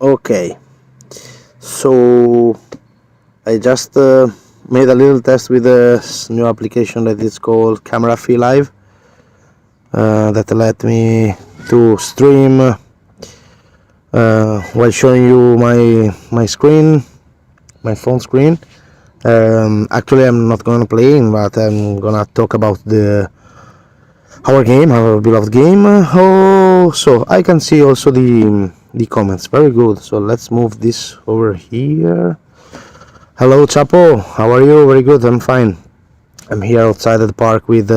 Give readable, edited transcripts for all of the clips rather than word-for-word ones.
Okay, so I just made a little test with this new application that is called Camera Fee Live that let me to stream while showing you my screen, my phone screen. Actually, I'm not gonna play, but I'm gonna talk about our beloved game. Oh, so I can see also the comments. Very good. So let's move this over here. Hello, Chapo. How are you? Very good. I'm fine. I'm here outside at the park with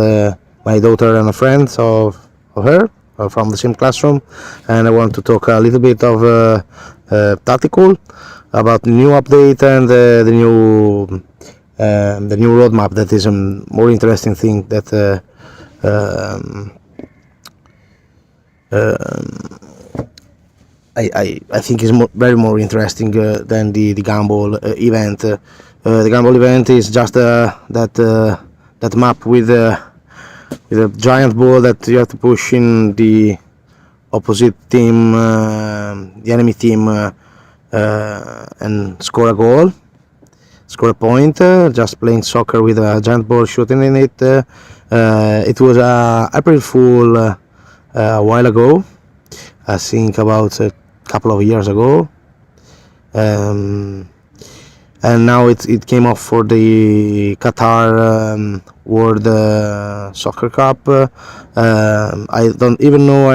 my daughter and a friend of her from the same classroom, and I want to talk a little bit of Tacticool about the new update and the new roadmap. That is a more interesting thing that I think is very more interesting than the Gumball event. The Gumball event is just that map with a giant ball that you have to push in the opposite team, the enemy team, and score a goal, score a point. Just playing soccer with a giant ball shooting in it. It was a April Fool a while ago. I think about a couple of years ago, and now it came off for the Qatar World Soccer Cup. I don't even know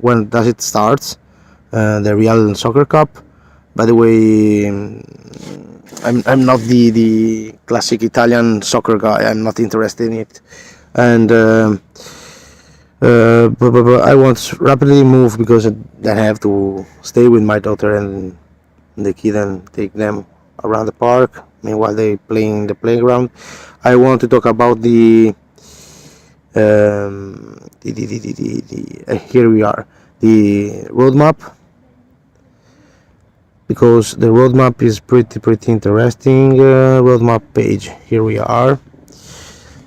when does it start, the real Soccer Cup. By the way, I'm not the classic Italian soccer guy. I'm not interested in it, and but I want to rapidly move because I have to stay with my daughter and the kid and take them around the park. Meanwhile, they playing in the playground. I want to talk about here we are, the roadmap, because the roadmap is pretty interesting. Roadmap page. Here we are.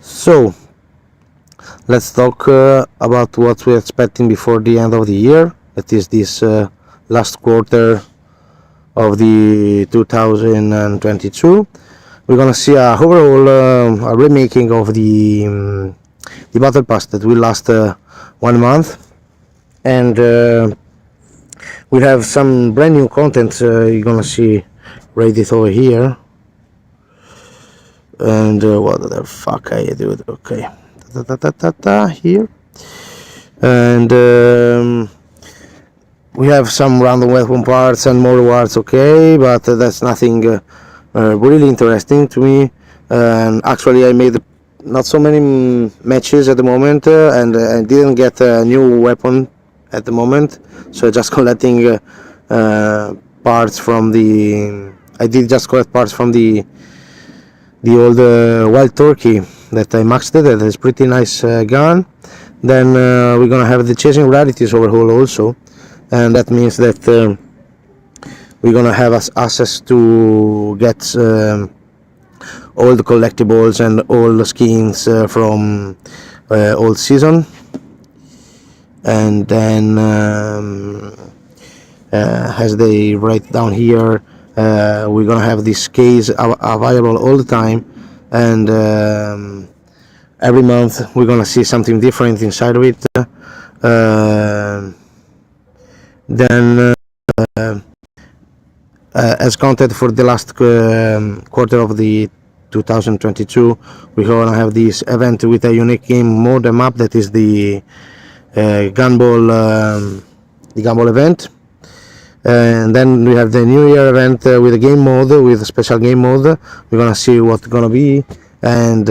So let's talk about what we're expecting before the end of the year. That is this last quarter of the 2022. We're gonna see a overall a remaking of the battle pass that will last 1 month, and we have some brand new content. You're gonna see rated over here. And what the fuck I do? Okay. Here, and we have some random weapon parts and more rewards. Okay, but that's nothing really interesting to me. And actually, I made not so many matches at the moment, and I didn't get a new weapon at the moment. So just collecting parts from the. I did just collect parts from the old wild turkey that I maxed it. That is pretty nice gun. Then we're gonna have the chasing rarities overhaul also, and that means that we're gonna have access to get all the collectibles and all the skins from old season. And then as they write down here, we're gonna have this case available all the time, and every month we're gonna see something different inside of it. Then as content for the last quarter of the 2022, we're gonna have this event with a unique game mode and map, that is the Gumball event. And then we have the New Year event with a game mode, with a special game mode. We're gonna see what's gonna be, and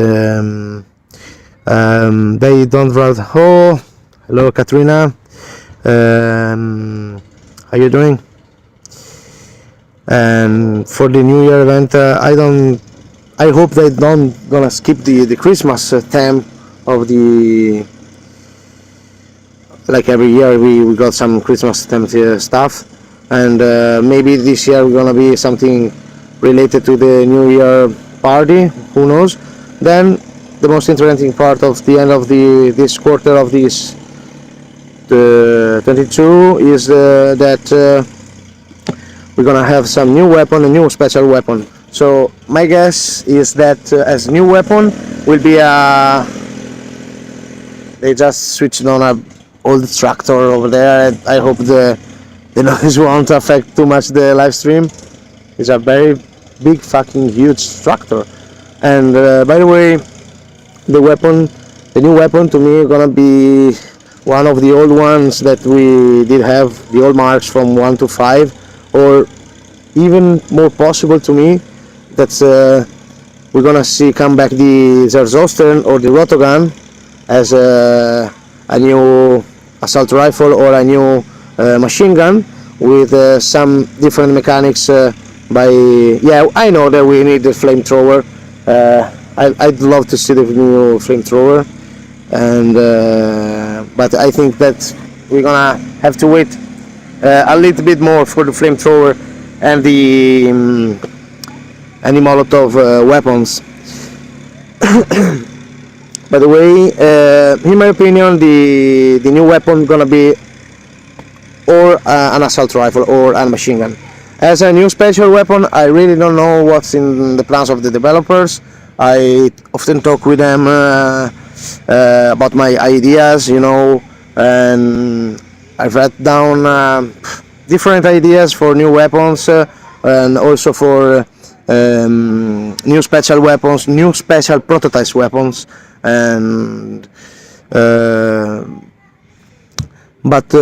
they don't write. Oh, hello, Katrina. How you doing? And for the New Year event, I hope they don't gonna skip the Christmas theme of the. Like every year, we got some Christmas themed stuff. And maybe this year we're gonna be something related to the New Year party. Who knows? Then the most interesting part of the end of this quarter of this 22 is that we're gonna have some new weapon, a new special weapon. So my guess is that as new weapon will be a, they just switched on a old tractor over there. I hope the noise won't affect too much the live stream. It's a very big fucking huge tractor. And by the way, the weapon, the new weapon to me gonna be one of the old ones that we did have, the old marks from 1 to 5, or even more possible to me, that's we're gonna see come back the Zerzostern or the Rotogun as a new assault rifle or a new machine gun with some different mechanics. Yeah, I know that we need the flamethrower. I'd love to see the new flamethrower, and but I think that we're gonna have to wait a little bit more for the flamethrower and the Molotov weapons. By the way, in my opinion, the new weapon gonna be or an assault rifle or a machine gun. As a new special weapon, I really don't know what's in the plans of the developers. I often talk with them about my ideas, you know, and I've written down different ideas for new weapons and also for new special weapons, new special prototype weapons, and but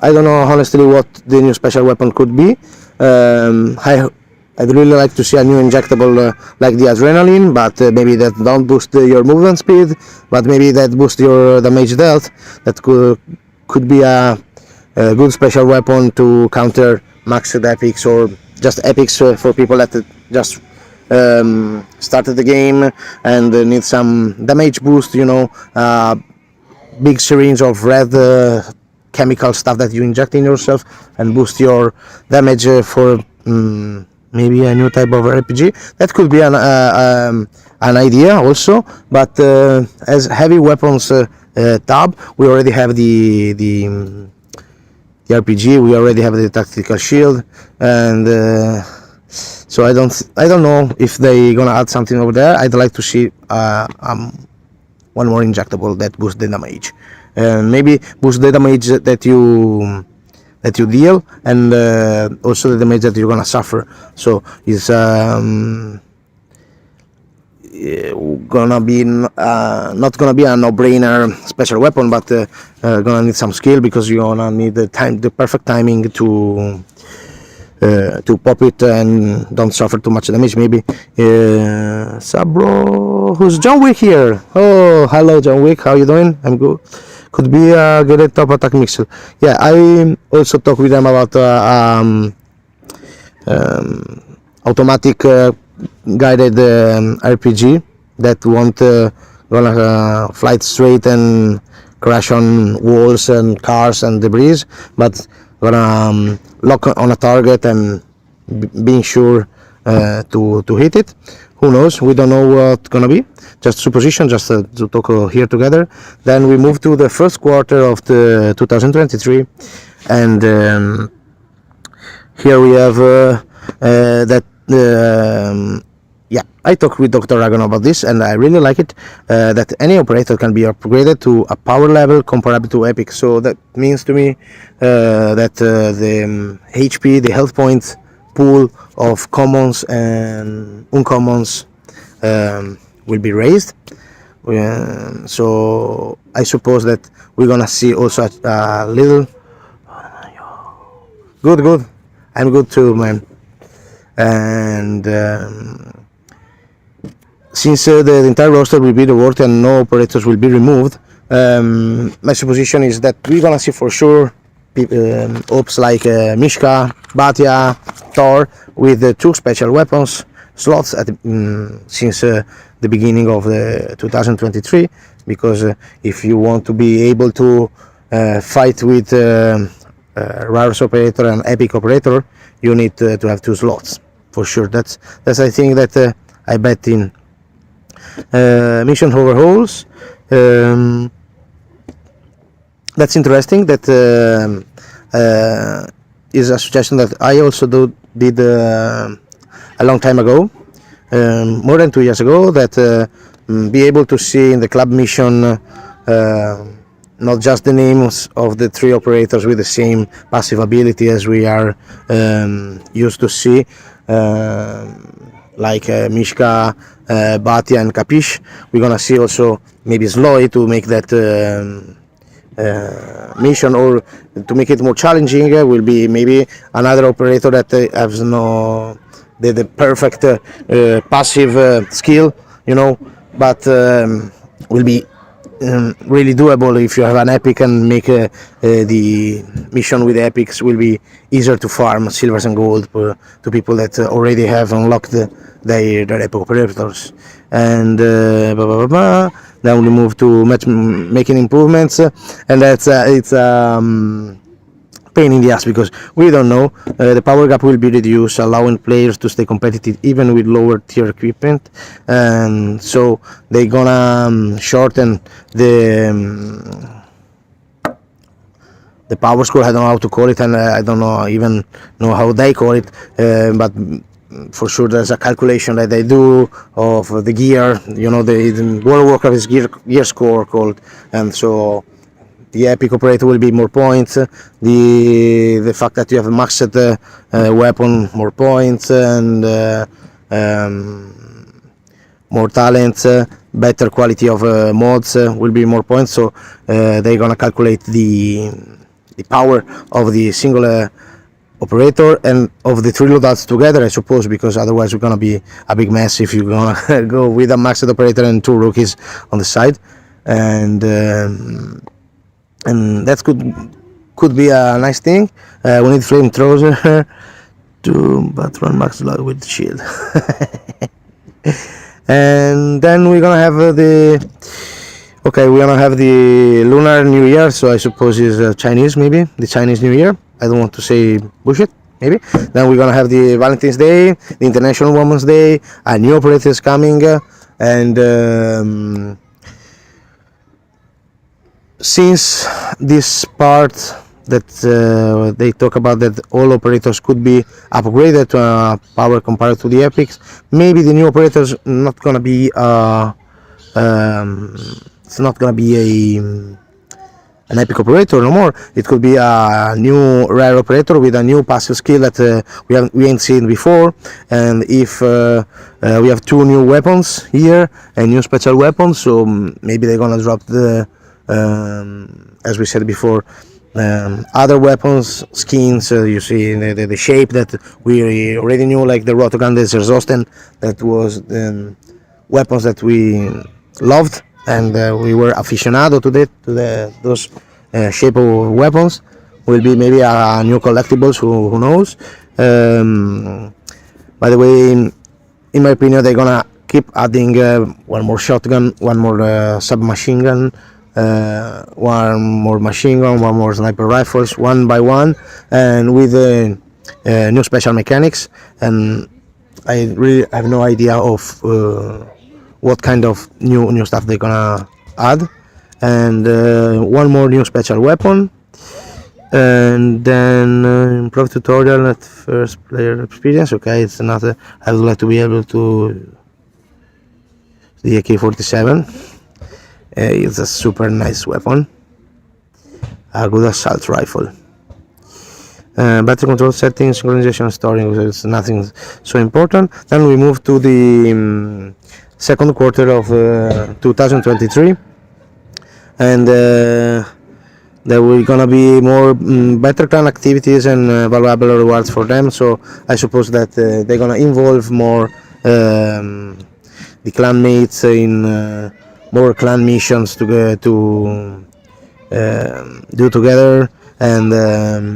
I don't know honestly what the new special weapon could be. I'd really like to see a new injectable like the adrenaline, but maybe that don't boost your movement speed, but maybe that boost your damage dealt. That could be a good special weapon to counter maxed epics or just epics for people that just started the game and need some damage boost, you know, big syringe of red chemical stuff that you inject in yourself and boost your damage for maybe a new type of RPG. That could be an idea also, but as heavy weapons tab, we already have the RPG, we already have the tactical shield, and so I don't know if they gonna add something over there. I'd like to see one more injectable that boosts the damage, and maybe boost the damage that you deal, and also the damage that you're gonna suffer. So it's gonna be not gonna be a no-brainer special weapon, but gonna need some skill, because you're gonna need the perfect timing to pop it and don't suffer too much damage. Maybe Sabro, who's John Wick here? Oh, hello John Wick, how you doing? I'm good. Could be a good top attack mixer. Yeah, I also talk with them about automatic guided RPG that won't gonna fly straight and crash on walls and cars and debris, but gonna lock on a target and being sure to hit it. Who knows? We don't know what's gonna be. Just supposition, just to talk here together. Then we move to the first quarter of the 2023, and here we have that. Yeah, I talked with Dr. Dragon about this, and I really like it. That any operator can be upgraded to a power level comparable to Epic. So that means to me that the HP, the health point pool of commons and uncommons will be raised. So I suppose that we're gonna see also a little. Good. I'm good too, man. And since the entire roster will be reworked and no operators will be removed, my supposition is that we're gonna see for sure ops like Mishka, Batia, Thor with the 2 special weapons slots at since the beginning of the 2023, because if you want to be able to fight with Rarus operator and Epic operator, you need to have 2 slots for sure. That's I think that I bet in mission overhauls. That's interesting that is a suggestion that I also did a long time ago, more than 2 years ago, that be able to see in the club mission not just the names of the three operators with the same passive ability as we are used to see, like Mishka, Batia and Capiche. We're gonna see also maybe Sloy to make that mission, or to make it more challenging, will be maybe another operator that has no the perfect passive skill, but will be really doable if you have an epic, and make the mission with the epics will be easier to farm silvers and gold to people that already have unlocked their epic operators. And then we move to making improvements, and that's it's pain in the ass, because we don't know. The power gap will be reduced, allowing players to stay competitive even with lower tier equipment, and so they're gonna shorten the power score. I don't know how to call it, and I don't know even know how they call it, but for sure there's a calculation that they do of the gear, the World of Warcraft is gear score called, and so the epic operator will be more points, the fact that you have a maxed weapon, more points, and more talents, better quality of mods will be more points. So they're gonna calculate the power of the single operator and of the three loadouts together, I suppose, because otherwise we're gonna be a big mess if you're gonna go with a maxed operator and two rookies on the side, and that could be a nice thing. We need flamethrower but run max load with shield. And then we're gonna have we're gonna have the Lunar New Year, so I suppose it's Chinese, maybe the Chinese New Year. I don't want to say bullshit, maybe. Then we're gonna have the Valentine's Day, the International Women's Day, a new operator is coming, and since this part that they talk about that all operators could be upgraded to a power compared to the epics, maybe the new operators not gonna be it's not gonna be an epic operator no more. It could be a new rare operator with a new passive skill that we ain't seen before, and if we have two new weapons here and new special weapons, so maybe they're gonna drop the as we said before, other weapons skins. You see the shape that we already knew, like the Rotogun, the Zerzosten, that was weapons that we loved, and we were aficionado to those shape of weapons. Will be maybe a new collectibles, who knows. By the way, in my opinion, they're gonna keep adding one more shotgun, one more submachine gun, one more machine gun, one more sniper rifles, one by one, and with new special mechanics. And I really have no idea of what kind of new stuff they're gonna add, and one more new special weapon, and then improve tutorial at first player experience. Okay, it's another. I would like to be able to the AK-47. It's a super nice weapon, a good assault rifle. Battery control settings, synchronization, storing, it's nothing so important. Then we move to the second quarter of 2023, and there will gonna be more better clan activities and valuable rewards for them. So I suppose that they're gonna involve more the clan mates in more clan missions to do together, and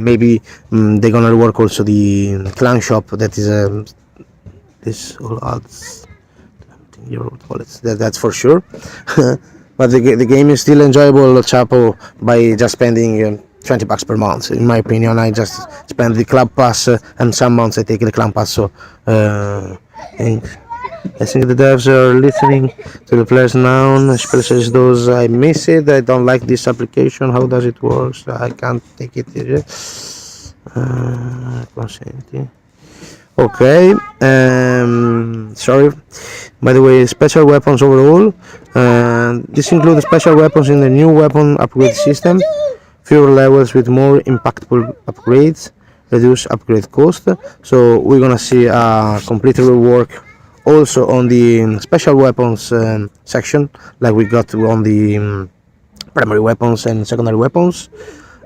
maybe they're gonna rework also the clan shop that is this all odds that's for sure. But the game is still enjoyable, Chapo, by just spending $20 per month. In my opinion, I just spend the club pass, and some months I take the clan pass. So I think the devs are listening to the players now, especially those I miss it. I don't like this application. How does it work? I can't take it. Consenti. Okay, sorry. By the way, special weapons overall. This includes special weapons in the new weapon upgrade system. Fewer levels with more impactful upgrades, reduce upgrade cost. So we're gonna see a complete rework also on the special weapons section, like we got on the primary weapons and secondary weapons,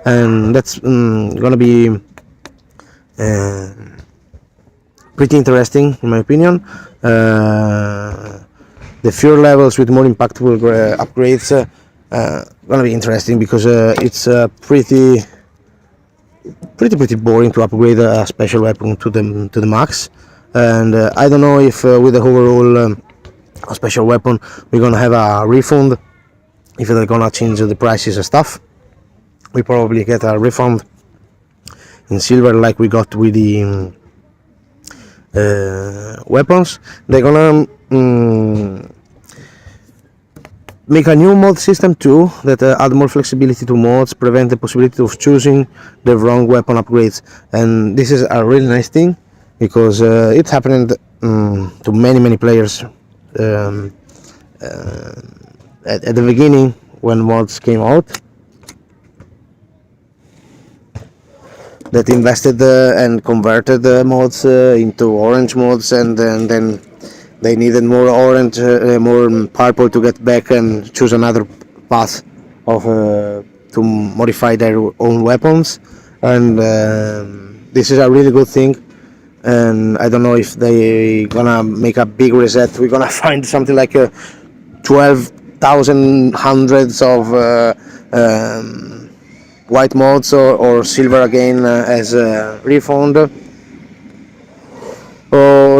and that's gonna be pretty interesting in my opinion. The fewer levels with more impactful upgrades gonna be interesting because it's pretty boring to upgrade a special weapon to the max, and I don't know if with the overall special weapon we're gonna have a refund, if they're gonna change the prices and stuff. We probably get a refund in silver like we got with the weapons. They're gonna make a new mod system too that add more flexibility to mods, prevent the possibility of choosing the wrong weapon upgrades, and this is a really nice thing because it happened to many players at the beginning when mods came out, that invested and converted mods into orange mods, and then they needed more orange, more purple to get back and choose another path of to modify their own weapons, and this is a really good thing. And I don't know if they gonna make a big reset. We're gonna find something like 12,000 hundreds of white mods or silver again as a refund.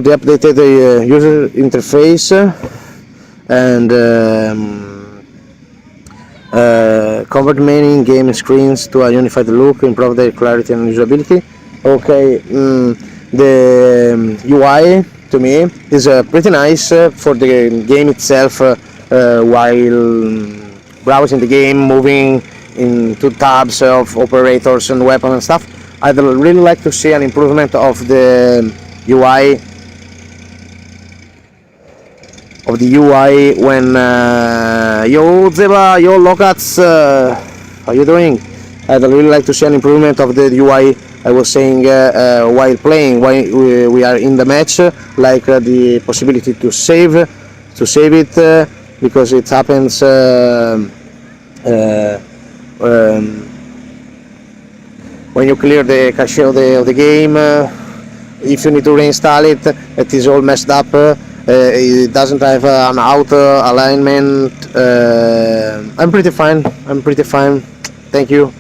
They updated the user interface and convert many in-game screens to a unified look, improve their clarity and usability. Okay, the UI to me is pretty nice for the game itself, while browsing the game, moving into tabs of operators and weapons and stuff. I'd really like to see an improvement of the UI when yo Zeba, yo Logats, how you doing? I'd really like to see an improvement of the UI. I was saying while playing, while we are in the match, like the possibility to save it, because it happens when you clear the cache of the game. If you need to reinstall it, it is all messed up. It doesn't have an auto alignment. I'm pretty fine. Thank you.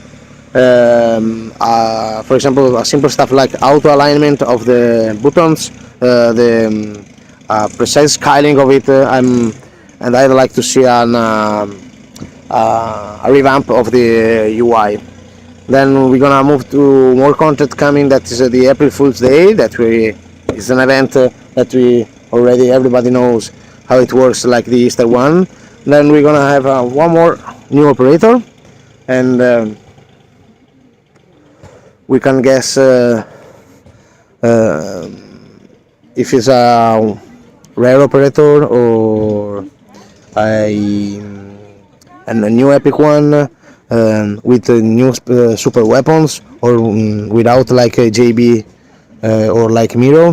For example, simple stuff like auto alignment of the buttons, the precise scaling of it. And I'd like to see a revamp of the UI. Then we're gonna move to more content coming. That is the April Fool's Day. It's an event that everybody knows how it works, like the Easter one. Then we're gonna have one more new operator, and we can guess if it's a rare operator or a new epic one. With new super weapons, or without, like a JB or like Miro,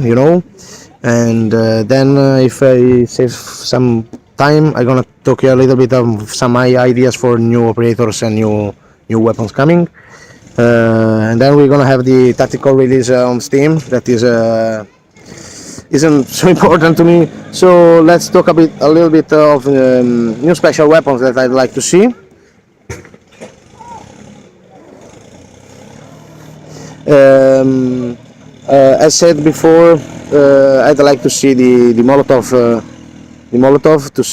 and then if I save some time, I'm gonna talk you a little bit of some ideas for new operators and new weapons coming, and then we're gonna have the tactical release on Steam. That isn't so important to me, so let's talk a little bit of new special weapons that I'd like to see. As said before, I'd like to see the Molotov to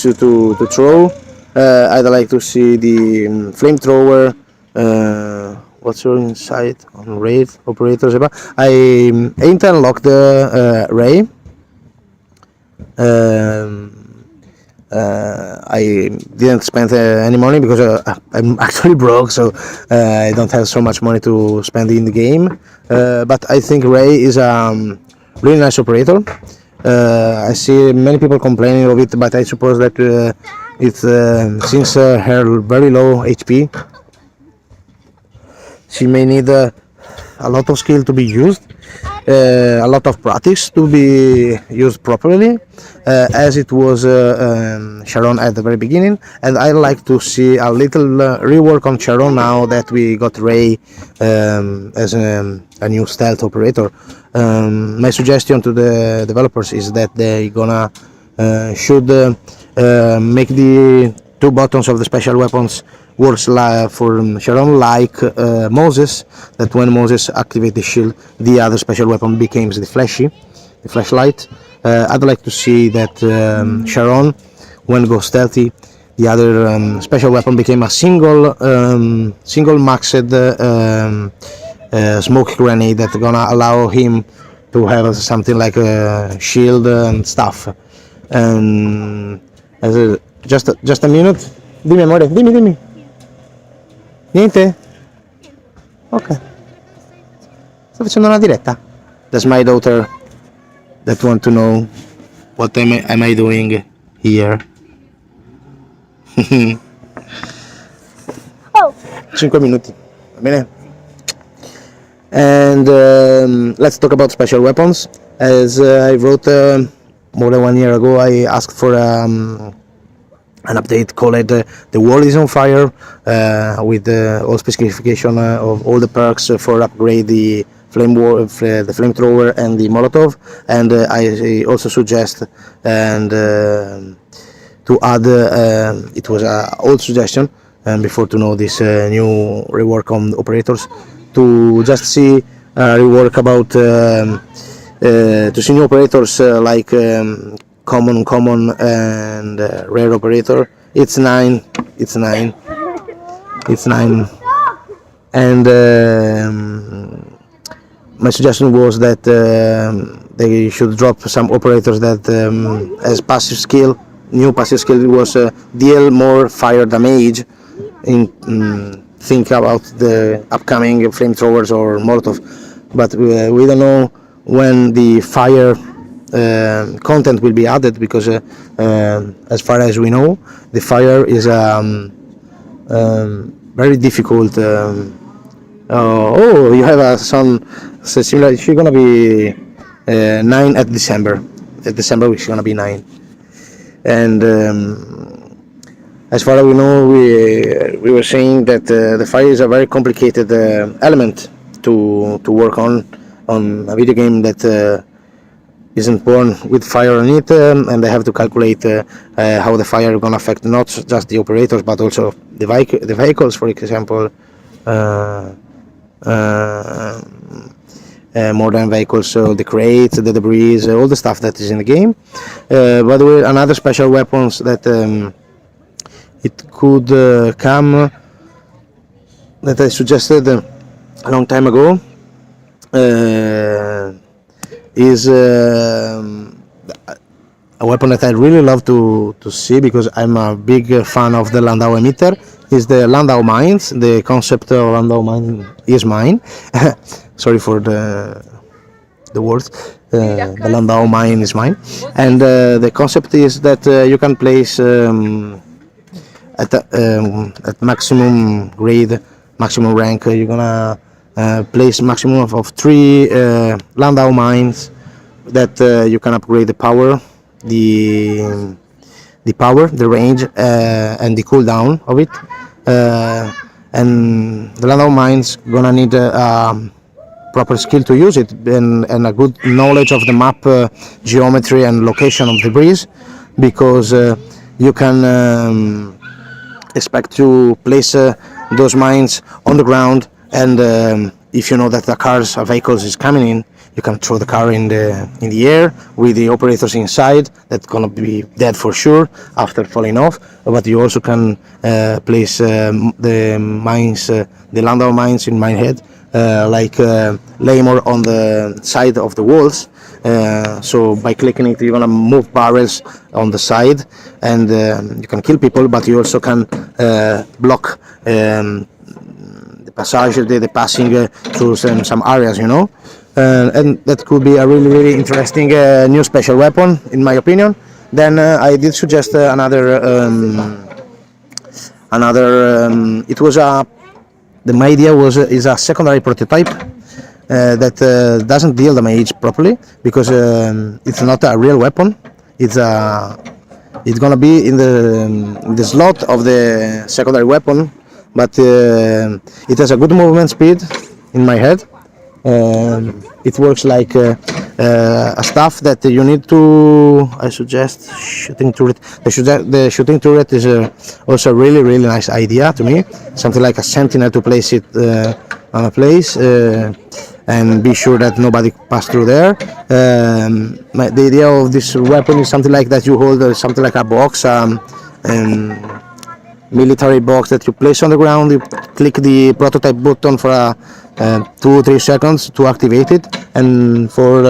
throw. I'd like to see the flamethrower. What's your insight on raid operators? I ain't unlocked the Ray. I didn't spend any money because I'm actually broke, so I don't have so much money to spend in the game. But I think Ray is a really nice operator. I see many people complaining of it, but I suppose that it's since her very low HP, she may need a lot of skill to be used, a lot of practice to be used properly, as it was Sharon at the very beginning. And I like to see a little rework on Sharon now that we got Ray as a new stealth operator. My suggestion to the developers is that they gonna should make the two buttons of the special weapons works for Sharon like Moses, that when Moses activates the shield, the other special weapon becomes the flashlight. I'd like to see that Sharon, when go stealthy, the other special weapon became a single maxed smoke grenade that's gonna allow him to have something like a shield and stuff. And just a minute. Dimmi amore, dimmi. Niente? Ok. Sto facendo una diretta. That's my daughter that want to know what am I doing here. Oh. 5 minuti. Va bene? And let's talk about special weapons. As I wrote more than 1 year ago, I asked for an update called The Wall is on Fire, with all specification of all the perks for upgrade the flamethrower and the Molotov. And I also suggest and to add, it was an old suggestion, and before to know this new rework on the operators, to just see rework about to see new operators like common and rare operator. It's nine, and my suggestion was that they should drop some operators that as passive skill. New passive skill was deal more fire damage. Think about the upcoming flamethrowers or Molotov, but we don't know when the fire content will be added, because as far as we know, the fire is very difficult. Oh, you have a son similar. She's gonna be 9 at December. At December, she's gonna be 9. And as far as we know, we were saying that the fire is a very complicated element to work on a video game that isn't born with fire on it, and they have to calculate how the fire is going to affect not just the operators but also the vehicles, for example, modern vehicles, so the crates, the debris, all the stuff that is in the game. By the way, another special weapons that it could come, that I suggested a long time ago, is a weapon that I really love to see, because I'm a big fan of the Landau emitter, is the Landau mines. The concept of Landau mine is mine. Sorry for the words. The Landau mine is mine. And the concept is that you can place at maximum grade, maximum rank, you're gonna place maximum of 3 Landau mines that you can upgrade the power, the range, and the cooldown of it. And the Landau mines gonna need proper skill to use it, and a good knowledge of the map geometry and location of the debris, because you can expect to place those mines on the ground, and if you know that a vehicle is coming in, you can throw the car in the air with the operators inside. That's gonna be dead for sure after falling off. But you also can place the mines, the Landau mines in Minehead, lay more on the side of the walls. So by clicking it, you're gonna move barrels on the side, and you can kill people, but you also can block the passage, the passing through some areas, and that could be a really interesting new special weapon, in my opinion. Then I did suggest it was my idea is a secondary prototype that doesn't deal damage properly, because it's not a real weapon. It's gonna be in the slot of the secondary weapon, but it has a good movement speed in my head. It works like a stuff that you need to. I suggest shooting turret. The shooting turret is also a really nice idea to me. Something like a sentinel to place it on a place and be sure that nobody pass through there. The idea of this weapon is something like that. You hold something like a box, military box that you place on the ground. You click the prototype button for 2-3 seconds to activate it, and for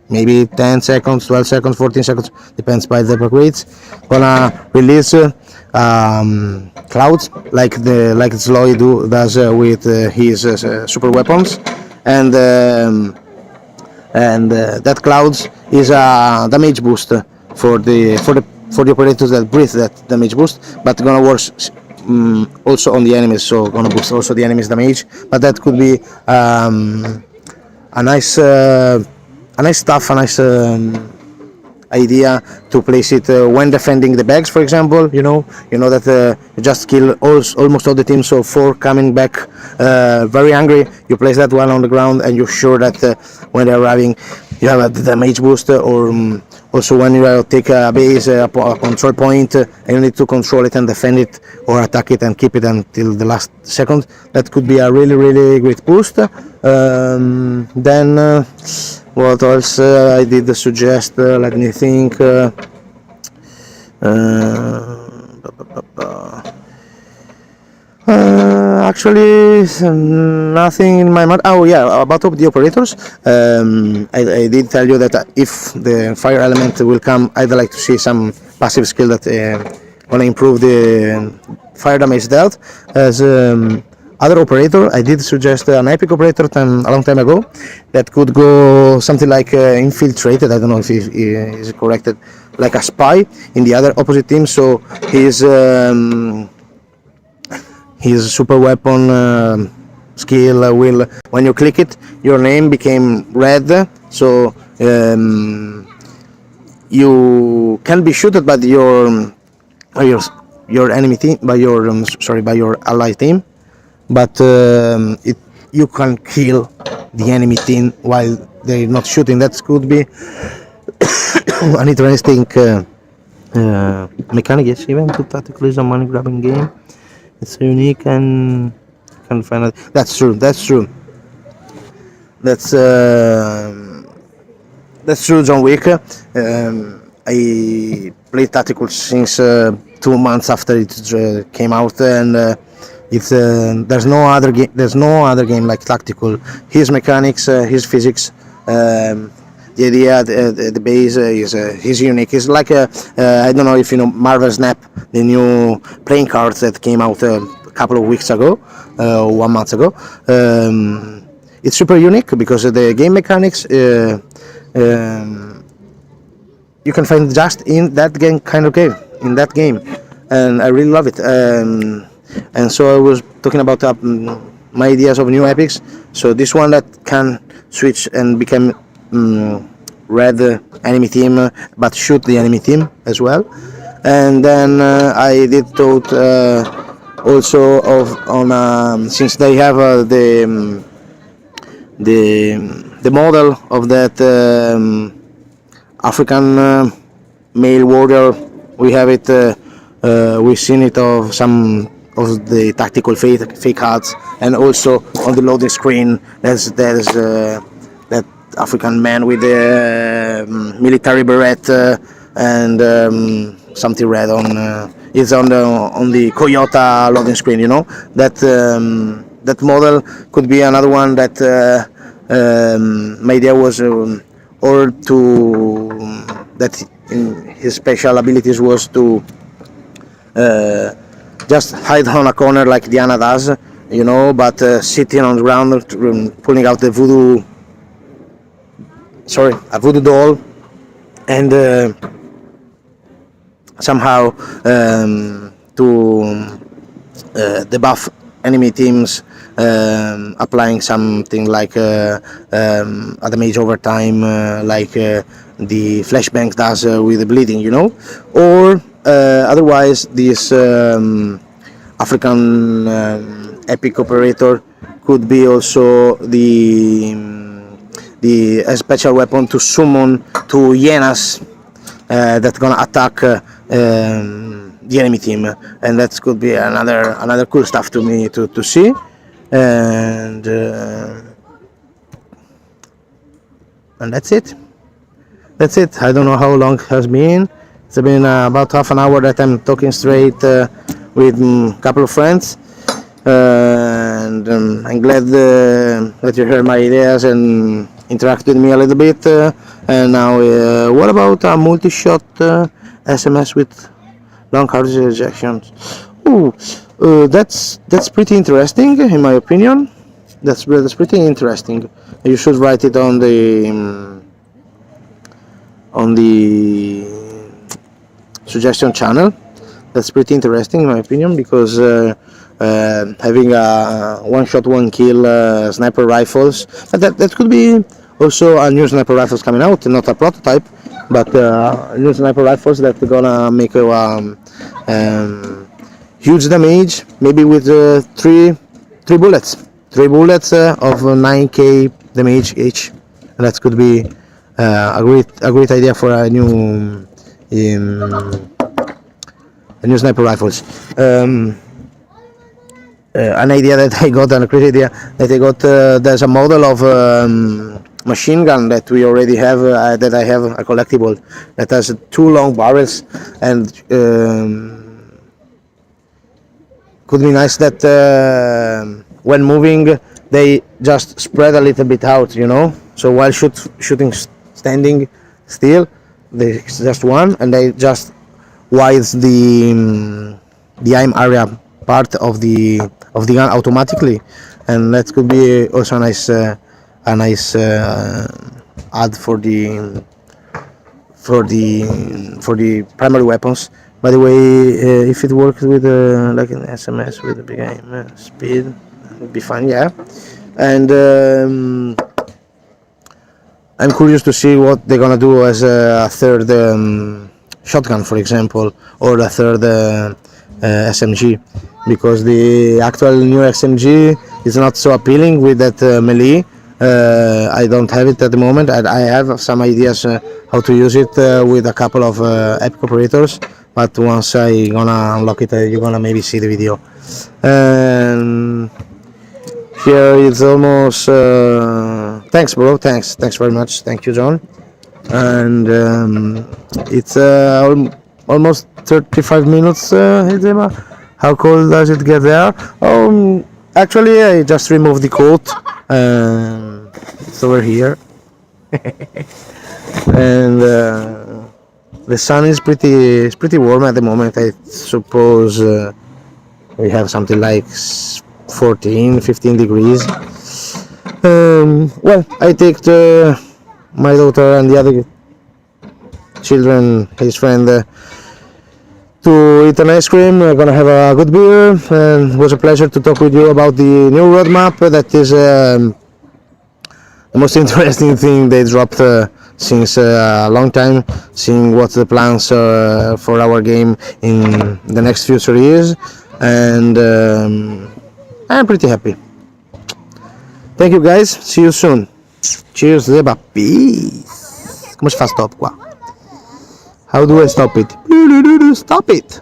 maybe 10 seconds, 12 seconds, 14 seconds, depends by the upgrades, gonna release clouds like Sloy does with his super weapons, and that clouds is a damage boost for the operators that breathe that damage boost, but gonna work also on the enemies, so gonna boost also the enemies damage. But that could be a nice idea to place it when defending the bags, for example. You know that you just kill almost all the team, so 4 coming back very angry, you place that one on the ground, and you're sure that when they're arriving you have a damage boost, or also when you take a base, a control point, and you need to control it and defend it or attack it and keep it until the last second. That could be a really great boost. Then what else I did suggest? Let me think. Actually, nothing in my mind. Oh yeah, about the operators. I did tell you that if the fire element will come, I'd like to see some passive skill that gonna improve the fire damage dealt. As other operator, I did suggest an epic operator a long time ago that could go something like infiltrated. I don't know if he is corrected, like a spy in the other opposite team. So his super weapon skill will, when you click it, your name became red, so you can be shooted by your enemy team, by your ally team, but you can kill the enemy team while they're not shooting. That could be an interesting mechanic. Yes, even to Tacticool is a money grabbing game. It's unique and can find it. That's true. That's true, John Wick. I played Tacticool since 2 months after it came out, and there's no other game. There's no other game like Tacticool. His mechanics, his physics. The idea, the base is unique. It's like I don't know if you know Marvel Snap, the new playing cards that came out a couple of weeks ago, 1 month ago. It's super unique because the game mechanics you can find just in that game, and I really love it. And so I was talking about my ideas of new epics. So this one that can switch and become red enemy team, but shoot the enemy team as well. And then I did thought also on since they have the model of that African male warrior. We have it. We've seen it of some of the tactical fake cards, and also on the loading screen there's that African man with the military beret and something red on. It's on the Toyota loading screen. You know that that model could be another one that my idea was or to that in his special abilities was to just hide on a corner like Diana does, you know, but sitting on the ground, pulling out the a voodoo doll, and somehow to debuff enemy teams, applying something like a damage over time, like the flashbang does with the bleeding, you know, or otherwise this African epic operator could be also the special weapon to summon two hyenas that gonna attack the enemy team, and that could be another cool stuff to me to see. And that's it. I don't know how long it has been. It's been about half an hour that I'm talking straight with a couple of friends, and I'm glad that you heard my ideas and interacted with me a little bit. And now, what about a multi-shot SMS with long cartridge ejections? That's pretty interesting, in my opinion. That's pretty interesting. You should write it on the suggestion channel. That's pretty interesting, in my opinion, because having a one-shot, one-kill sniper rifles, that could be also a new sniper rifles coming out, not a prototype, but new sniper rifles that are gonna make a huge damage, maybe with three bullets of 9k damage each, and that could be a great idea for a new sniper rifles. An idea that I got, and a great idea that I got. There's a model of machine gun that we already have, that I have a collectible that has two long barrels, and could be nice that when moving they just spread a little bit out, you know. So while shooting standing still, they just one, and they just widen the aim area part of the gun automatically, and that could be also a nice add for the primary weapons. By the way, if it works with like an SMS with a big aim speed, it would be fine, yeah. And I'm curious to see what they're gonna do as a third shotgun, for example, or a third SMG, because the actual new SMG is not so appealing with that melee. I don't have it at the moment. I have some ideas how to use it with a couple of epic operators, but once I gonna unlock it, you're gonna maybe see the video. And here it's almost thanks bro, thanks very much, thank you John. And it's almost 35 minutes. How cold does it get there? Actually I just removed the coat, it's over here. And the sun is pretty warm at the moment. I suppose we have something like 14-15 degrees. Well, I take my daughter and the other children, his friend, to eat an ice cream. We're gonna have a good beer, and it was a pleasure to talk with you about the new roadmap. That is the most interesting thing they dropped since a long time, seeing what the plans for our game in the next future is, and I'm pretty happy. Thank you guys, see you soon. Cheers, Zeba. Peace. Como se faz stop qua? How do I stop it? Stop it.